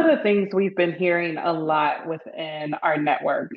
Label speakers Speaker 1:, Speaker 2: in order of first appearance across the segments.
Speaker 1: of the things we've been hearing a lot within our network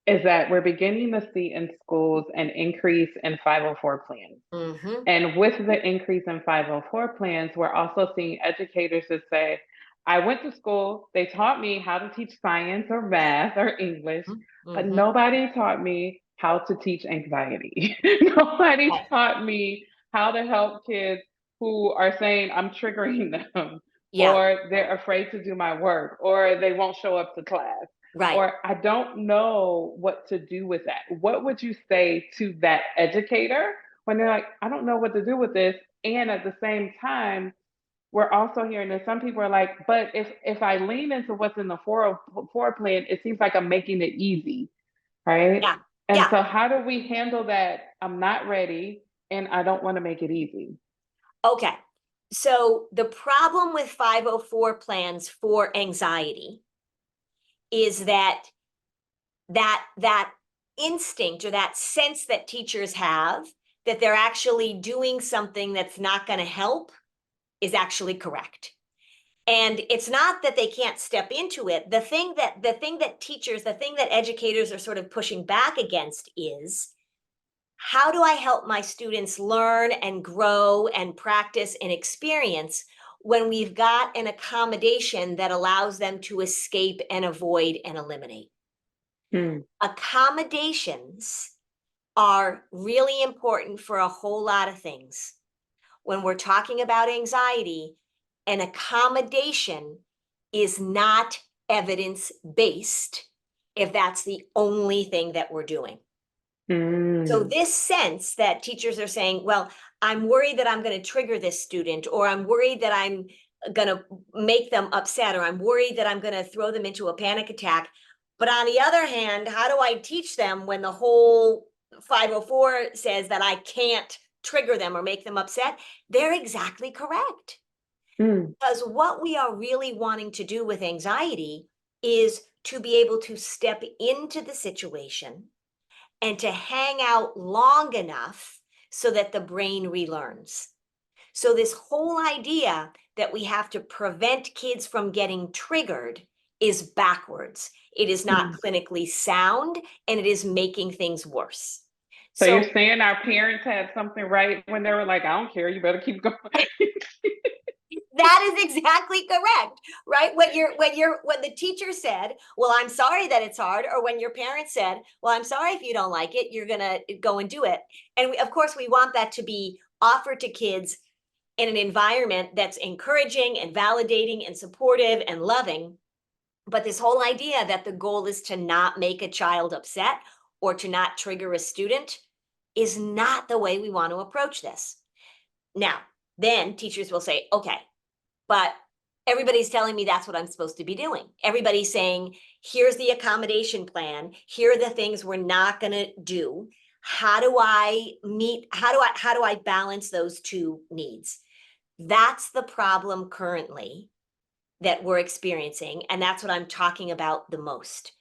Speaker 1: is that we're beginning to see in schools an increase in 504 plans.
Speaker 2: Mm-hmm.
Speaker 1: And with the increase in 504 plans, we're also seeing educators that say, I went to school, they taught me how to teach science or math or English, but
Speaker 2: Mm-hmm.
Speaker 1: nobody taught me how to teach anxiety. Nobody
Speaker 2: Right.
Speaker 1: taught me how to help kids who are saying I'm triggering them,
Speaker 2: Yeah,
Speaker 1: or they're afraid to do my work, or they won't show up to class,
Speaker 2: right.
Speaker 1: or I don't know what to do with that. What would you say to that educator when they're like, I don't know what to do with this? And at the same time, we're also hearing that some people are like, but if I lean into what's in the 404 plan, it seems like I'm making it easy, right?
Speaker 2: Yeah,
Speaker 1: And
Speaker 2: yeah.
Speaker 1: so how do we handle that? I'm not ready and I don't want to make it easy.
Speaker 2: Okay. So the problem with 504 plans for anxiety is that instinct or that sense that teachers have that they're actually doing something that's not going to help is actually correct. And it's not that they can't step into it. The thing that educators are sort of pushing back against is, how do I help my students learn and grow and practice and experience when we've got an accommodation that allows them to escape and avoid and eliminate?
Speaker 1: Hmm.
Speaker 2: Accommodations are really important for a whole lot of things. When we're talking about anxiety, an accommodation is not evidence based if that's the only thing that we're doing. So,
Speaker 1: Mm.
Speaker 2: this sense that teachers are saying, well, I'm worried that I'm going to trigger this student, or I'm worried that I'm going to make them upset, or I'm worried that I'm going to throw them into a panic attack. But on the other hand, how do I teach them when the whole 504 says that I can't trigger them or make them upset? They're exactly correct.
Speaker 1: Mm.
Speaker 2: Because what we are really wanting to do with anxiety is to be able to step into the situation and to hang out long enough so that the brain relearns. So, this whole idea that we have to prevent kids from getting triggered is backwards. It is not
Speaker 1: Mm.
Speaker 2: clinically sound, and it is making things worse.
Speaker 1: So you're
Speaker 2: So,
Speaker 1: saying our parents had something right when they were like, I don't care, you better keep going.
Speaker 2: that is exactly correct, right? When the teacher said, well, I'm sorry that it's hard, or when your parents said, well, I'm sorry if you don't like it, you're gonna go and do it. And of course we want that to be offered to kids in an environment that's encouraging and validating and supportive and loving. But this whole idea that the goal is to not make a child upset or to not trigger a student is not the way we want to approach this. Now, then teachers will say, okay, but everybody's telling me that's what I'm supposed to be doing. Everybody's saying, here's the accommodation plan. Here are the things we're not going to do. How do I balance those two needs? That's the problem currently that we're experiencing. And that's what I'm talking about the most.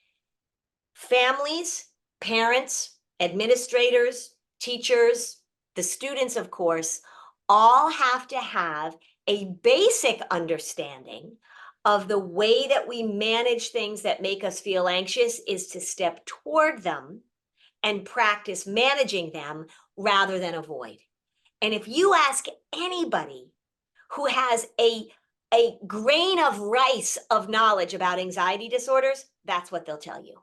Speaker 2: Families, parents, administrators, teachers, the students, of course, all have to have a basic understanding of the way that we manage things that make us feel anxious is to step toward them and practice managing them rather than avoid. And if you ask anybody who has a grain of rice of knowledge about anxiety disorders, that's what they'll tell you.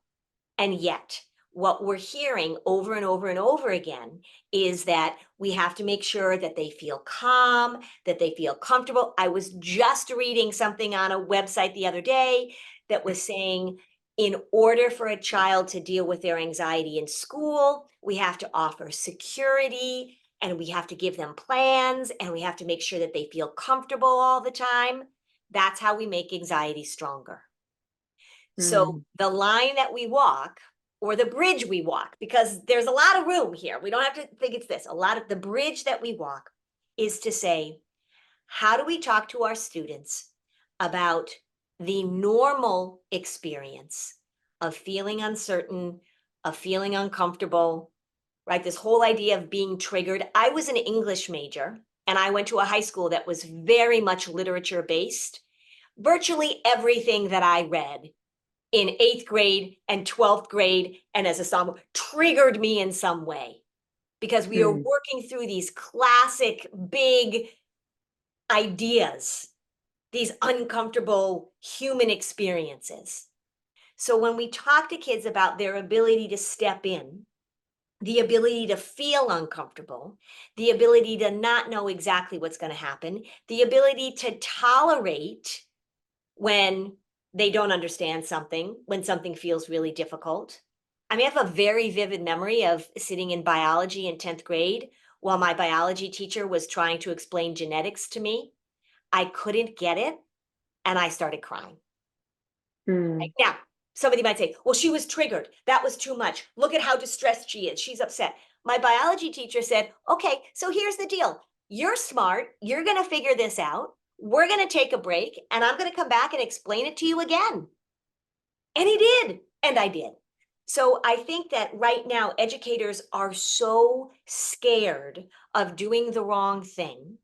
Speaker 2: And yet, what we're hearing over and over and over again is that we have to make sure that they feel calm, that they feel comfortable. I was just reading something on a website the other day that was saying, in order for a child to deal with their anxiety in school, we have to offer security and we have to give them plans and we have to make sure that they feel comfortable all the time. That's how we make anxiety stronger. So
Speaker 1: Mm.
Speaker 2: the line that we walk, or the bridge we walk, because there's a lot of room here. We don't have to think it's this. A lot of the bridge that we walk is to say, how do we talk to our students about the normal experience of feeling uncertain, of feeling uncomfortable, right? This whole idea of being triggered. I was an English major and I went to a high school that was very much literature based. virtually everything that I read in 8th grade and 12th grade and as a sophomore triggered me in some way, because we are
Speaker 1: Mm,
Speaker 2: working through these classic big ideas, these uncomfortable human experiences. So when we talk to kids about their ability to step in, the ability to feel uncomfortable, the ability to not know exactly what's going to happen, the ability to tolerate when they don't understand something, when something feels really difficult. I mean, I have a very vivid memory of sitting in biology in 10th grade while my biology teacher was trying to explain genetics to me. I couldn't get it, and I started crying.
Speaker 1: mm,
Speaker 2: Now, somebody might say, well, she was triggered. That was too much. Look at how distressed she is. She's upset. My biology teacher said, okay, so here's the deal. You're smart. You're going to figure this out. We're going to take a break, and I'm going to come back and explain it to you again. And he did. And I did. So I think that right now, educators are so scared of doing the wrong thing.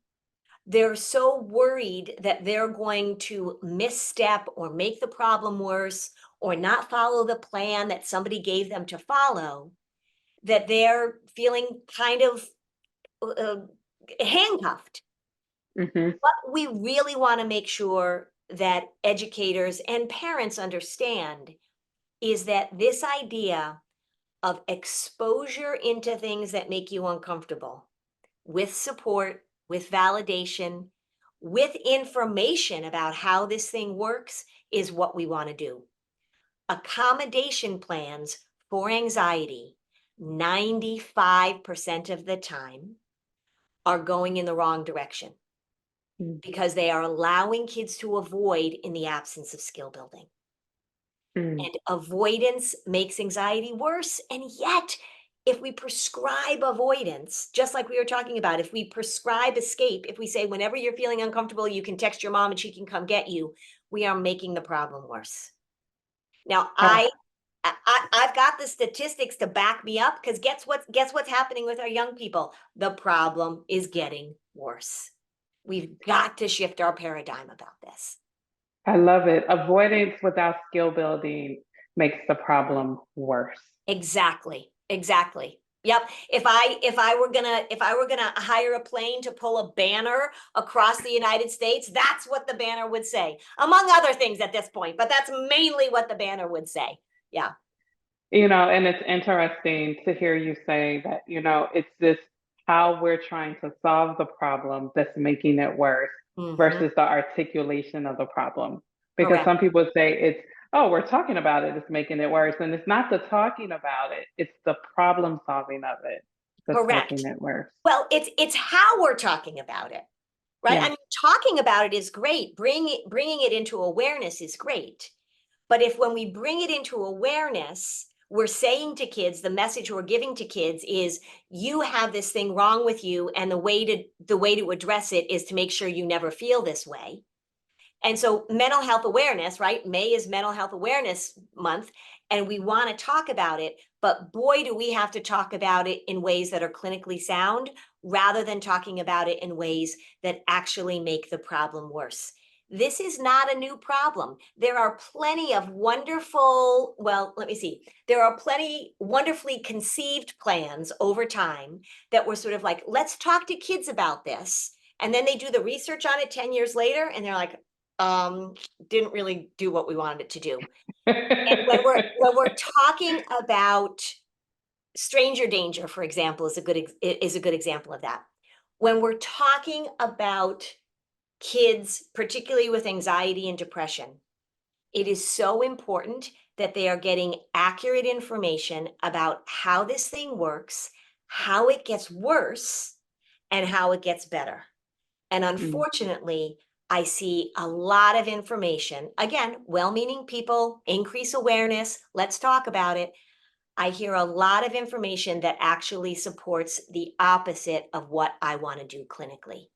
Speaker 2: They're so worried that they're going to misstep or make the problem worse or not follow the plan that somebody gave them to follow, that they're feeling kind of uh, handcuffed.
Speaker 1: mhm,
Speaker 2: But we really want to make sure that educators and parents understand is that this idea of exposure into things that make you uncomfortable with support, with validation, with information about how this thing works is what we want to do. Accommodation plans for anxiety, 95% of the time, are going in the wrong direction
Speaker 1: mm,
Speaker 2: because they are allowing kids to avoid in the absence of skill building.
Speaker 1: mm.
Speaker 2: And avoidance makes anxiety worse. And yet, if we prescribe avoidance, just like we were talking about, if we prescribe escape, if we say, whenever you're feeling uncomfortable, you can text your mom and she can come get you, we are making the problem worse. Now,
Speaker 1: Ah,
Speaker 2: I've got the statistics to back me up, because guess what's happening with our young people? The problem is getting worse. We've got to shift our paradigm about this.
Speaker 1: I love it. Avoidance without skill building makes the problem worse.
Speaker 2: Exactly. Exactly. Yep. If I were gonna hire a plane to pull a banner across the United States, that's what the banner would say, among other things at this point, but that's mainly what the banner would say. Yeah.
Speaker 1: And it's interesting to hear you say that, it's this how we're trying to solve the problem that's making it worse
Speaker 2: Hmm.
Speaker 1: versus the articulation of the problem. Because
Speaker 2: Correct.
Speaker 1: some people say it's, oh, we're talking about it, it's making it worse. And it's not the talking about it, it's the problem solving of it that's making
Speaker 2: Correct.
Speaker 1: it worse.
Speaker 2: Well, it's how we're talking about it, right? I
Speaker 1: Yeah.
Speaker 2: mean, talking about it is great. Bringing it into awareness is great. But if when we bring it into awareness, we're saying to kids, the message we're giving to kids is, you have this thing wrong with you, and the way to address it is to make sure you never feel this way. And so mental health awareness, right? May is mental health awareness month, and we want to talk about it, but boy, do we have to talk about it in ways that are clinically sound rather than talking about it in ways that actually make the problem worse. This is not a new problem. There are plenty of wonderful, well, let me see. There are plenty wonderfully conceived plans over time that were sort of like, let's talk to kids about this. And then they do the research on it 10 years later, and they're like, didn't really do what we wanted it to do. And when we're talking about stranger danger, for example, is a good example of that. When we're talking about kids, particularly with anxiety and depression, it is so important that they are getting accurate information about how this thing works, how it gets worse, and how it gets better. And
Speaker 1: Mm.
Speaker 2: unfortunately, I see a lot of information. Again, well meaning people, increase awareness, let's talk about it. I hear a lot of information that actually supports the opposite of what I want to do clinically.